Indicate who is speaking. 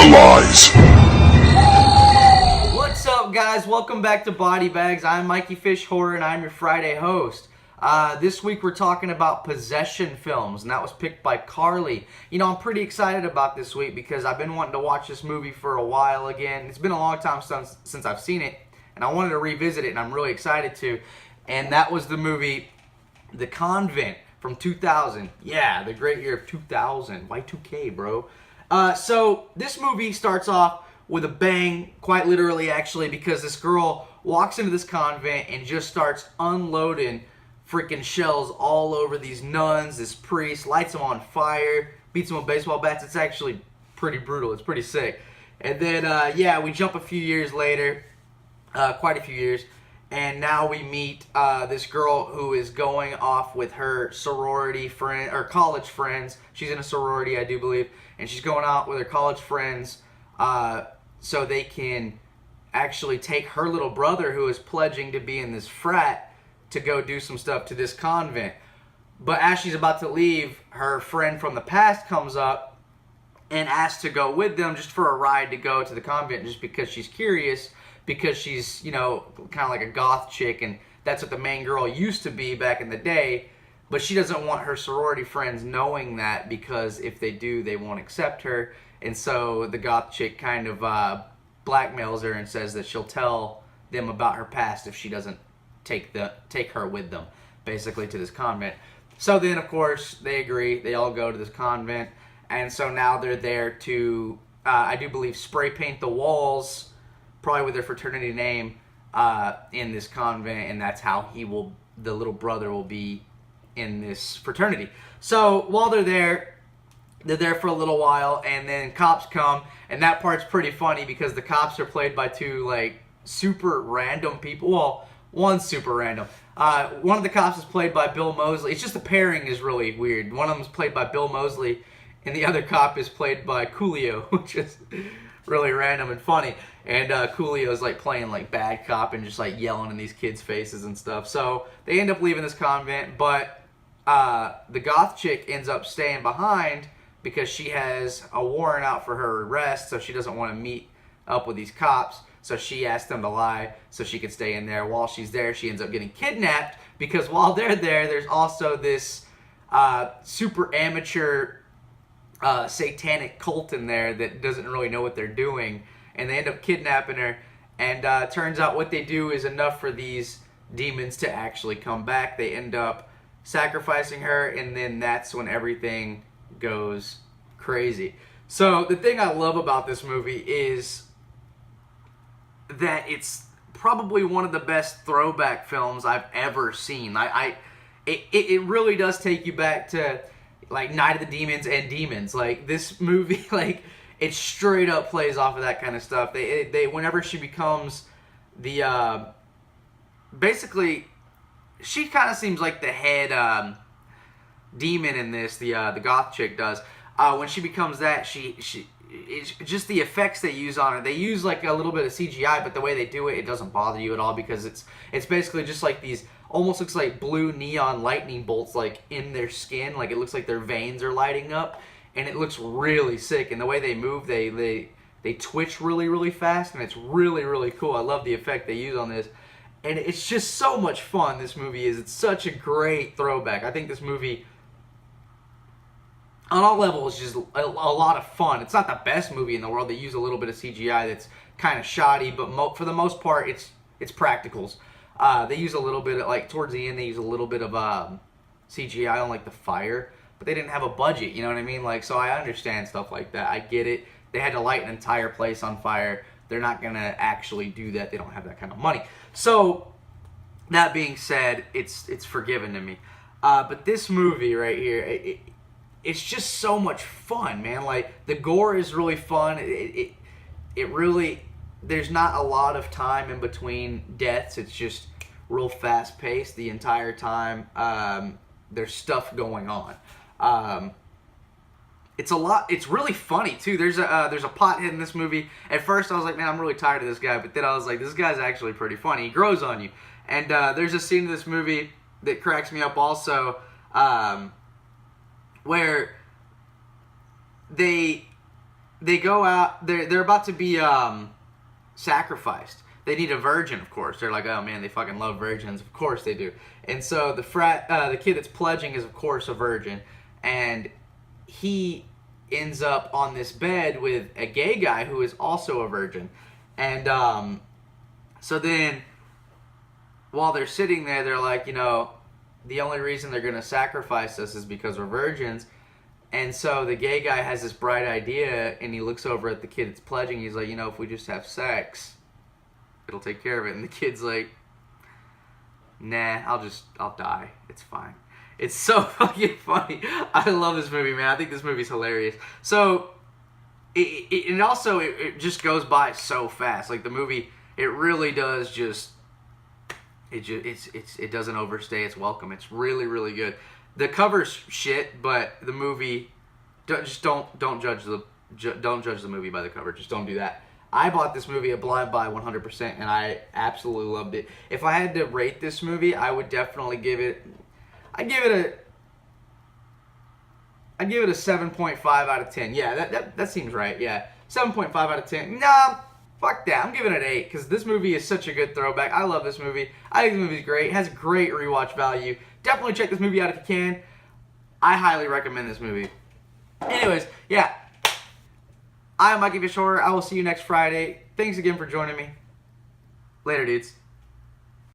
Speaker 1: lies.
Speaker 2: What's up, guys? Welcome back to Body Bags. I'm MikeyFish Horror, and I'm your Friday host. This week we're talking about possession films, and that was picked by Carly. You know, I'm pretty excited about this week because I've been wanting to watch this movie for a while again. It's been a long time since I've seen it, and I wanted to revisit it, and I'm really excited to. And that was the movie The Convent from 2000. Yeah, the great year of 2000. Y2K, bro. So this movie starts off with a bang, quite literally actually, because this girl walks into this convent and just starts unloading freaking shells all over these nuns, this priest, lights them on fire, beats them with baseball bats. It's actually pretty brutal. It's pretty sick. And then, yeah, we jump a few years later, quite a few years, and now we meet this girl who is going off with her sorority friend, or college friends. She's in a sorority, I do believe, and she's going out with her college friends so they can actually take her little brother, who is pledging to be in this frat, to go do some stuff to this convent. But as she's about to leave, her friend from the past comes up and asks to go with them just for a ride to go to the convent, just because she's curious, because she's, you know, kind of like a goth chick, and that's what the main girl used to be back in the day. But she doesn't want her sorority friends knowing that, because if they do, they won't accept her. And so the goth chick kind of blackmails her and says that she'll tell them about her past if she doesn't take her with them, basically, to this convent. So then, of course, they agree. They all go to this convent, and so now they're there to, I do believe, spray paint the walls, probably with their fraternity name, in this convent, and that's how the little brother will be in this fraternity. So while they're there for a little while, and then cops come, and that part's pretty funny because the cops are played by two, like, super random people. Well, one's super random. One of the cops is played by Bill Moseley. It's just the pairing is really weird. One of them is played by Bill Moseley, and the other cop is played by Coolio, which is really random and funny. And Coolio's like playing like bad cop and just like yelling in these kids' faces and stuff. So they end up leaving this convent, but the goth chick ends up staying behind because she has a warrant out for her arrest, so she doesn't want to meet up with these cops. So she asked them to lie so she could stay in there. While she's there, she ends up getting kidnapped, because while they're there, there's also this super amateur satanic cult in there that doesn't really know what they're doing, and they end up kidnapping her. And turns out what they do is enough for these demons to actually come back. They end up sacrificing her, and then that's when everything goes crazy. So the thing I love about this movie is that it's probably one of the best throwback films I've ever seen. It really does take you back to like Night of the Demons and Demons. Like, this movie, like, it straight up plays off of that kind of stuff. They whenever she becomes the basically, she kind of seems like the head demon in this. The goth chick does. When she becomes that, it's just the effects they use on her. They use like a little bit of CGI, but the way they do it, it doesn't bother you at all, because it's basically just like these, almost looks like blue neon lightning bolts like in their skin. Like, it looks like their veins are lighting up, and it looks really sick. And the way they move, they twitch really, really fast, and it's really, really cool. I love the effect they use on this. And it's just so much fun, this movie is. It's such a great throwback. I think this movie, on all levels, is just a lot of fun. It's not the best movie in the world. They use a little bit of CGI that's kind of shoddy, but for the most part, it's practicals. They use a little bit of, like, towards the end, they use a little bit of CGI on, like, the fire, but they didn't have a budget, you know what I mean? Like, so I understand stuff like that. I get it. They had to light an entire place on fire. They're not going to actually do that. They don't have that kind of money. So, that being said, it's forgiven to me. But this movie right here, it's just so much fun, man. Like, the gore is really fun. It really, there's not a lot of time in between deaths. It's just real fast paced the entire time. There's stuff going on. It's really funny too. There's a pothead in this movie. At first I was like, man, I'm really tired of this guy, but then I was like, this guy's actually pretty funny. He grows on you. And there's a scene in this movie that cracks me up also, where they they go out. They're about to be sacrificed. They need a virgin, of course. They're like, oh man, they fucking love virgins. Of course they do. And so the kid that's pledging is of course a virgin, and he ends up on this bed with a gay guy who is also a virgin. And so then while they're sitting there, they're like, the only reason they're gonna sacrifice us is because we're virgins. And so the gay guy has this bright idea, and he looks over at the kid that's pledging. He's like, if we just have sex, it'll take care of it. And the kid's like, nah, I'll die. It's fine. It's so fucking funny. I love this movie, man. I think this movie's hilarious. So, it just goes by so fast. Like, the movie, it really does it doesn't overstay its welcome. It's really, really good. The cover's shit, but the movie, don't judge the movie by the cover. Just don't do that. I bought this movie a blind buy 100%, and I absolutely loved it. If I had to rate this movie, I would definitely give it. I'd give it a 7.5 out of 10. Yeah, that seems right. Yeah, 7.5 out of 10. Nah, fuck that. I'm giving it an 8 because this movie is such a good throwback. I love this movie. I think the movie's great. It has great rewatch value. Definitely check this movie out if you can. I highly recommend this movie. Anyways, yeah. I'm MikeyFish Horror. I will see you next Friday. Thanks again for joining me. Later, dudes.